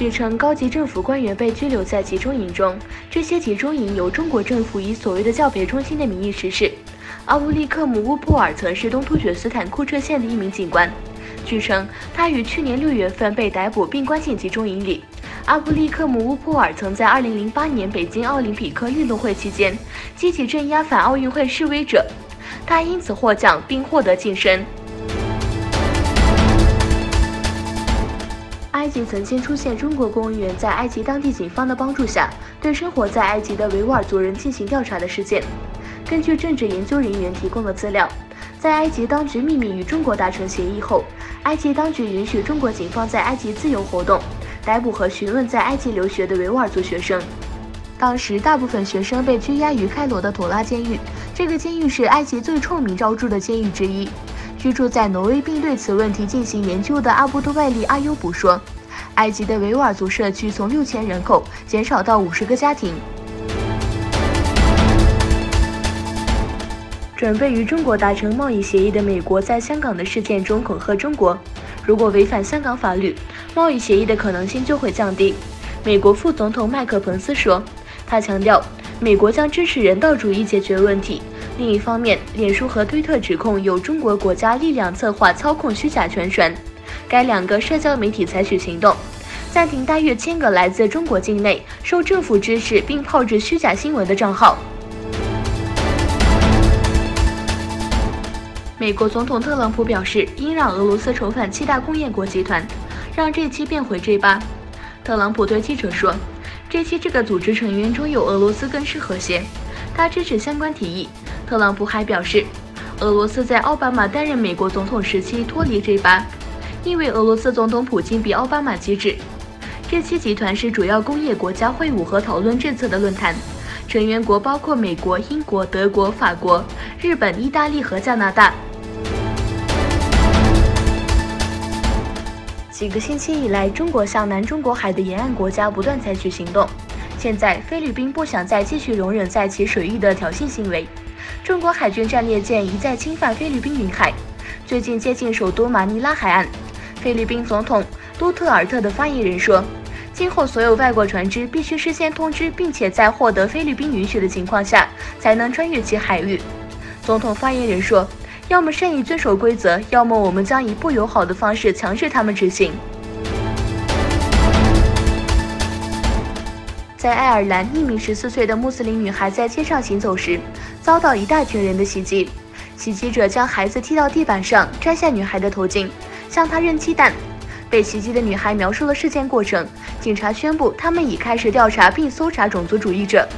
据称，高级政府官员被拘留在集中营中，这些集中营由中国政府以所谓的教培中心的名义实施。阿布利克姆乌普尔曾是东突厥斯坦库彻县的一名警官，据称他于去年6月份被逮捕并关进集中营里。阿布利克姆乌普尔曾在2008年北京奥林匹克运动会期间积极镇压反奥运会示威者，他因此获奖并获得晋升。埃及曾经出现中国公务员在埃及当地警方的帮助下，对生活在埃及的维吾尔族人进行调查的事件。根据政治研究人员提供的资料，在埃及当局秘密与中国达成协议后，埃及当局允许中国警方在埃及自由活动，逮捕和询问在埃及留学的维吾尔族学生。当时，大部分学生被拘押于开罗的妥拉监狱，这个监狱是埃及最臭名昭著的监狱之一。居住在挪威并对此问题进行研究的阿布杜外利阿尤卜说，埃及的维吾尔族社区从6000人口减少到50个家庭。准备与中国达成贸易协议的美国在香港的事件中恐吓中国，如果违反香港法律，贸易协议的可能性就会降低。美国副总统麦克彭斯说，他强调美国将支持人道主义解决问题。另一方面，脸书和推特指控有中国国家力量策划操控虚假宣传，该2个社交媒体采取行动，暂停大约1000个来自中国境内受政府支持并炮制虚假新闻的账号。美国总统特朗普表示，应让俄罗斯重返7大工业国集团，让G7变回G8。特朗普对记者说，G7这个组织成员中有俄罗斯更适合些，他支持相关提议。特朗普还表示，俄罗斯在奥巴马担任美国总统时期脱离G8，因为俄罗斯总统普京比奥巴马机智。G7集团是主要工业国家会晤和讨论政策的论坛，成员国包括美国、英国、德国、法国、日本、意大利和加拿大。几个星期以来，中国向南中国海的沿岸国家不断采取行动。现在，菲律宾不想再继续容忍在其水域的挑衅行为。中国海军战列舰一再侵犯菲律宾领海，最近接近首都马尼拉海岸。菲律宾总统杜特尔特的发言人说，今后所有外国船只必须事先通知，并且在获得菲律宾允许的情况下才能穿越其海域。总统发言人说，要么善意遵守规则，要么我们将以不友好的方式强制他们执行。在爱尔兰，一名14岁的穆斯林女孩在街上行走时，遭到一大群人的袭击。袭击者将孩子踢到地板上，摘下女孩的头巾，向她扔鸡蛋。被袭击的女孩描述了事件过程。警察宣布，他们已开始调查并搜查种族主义者。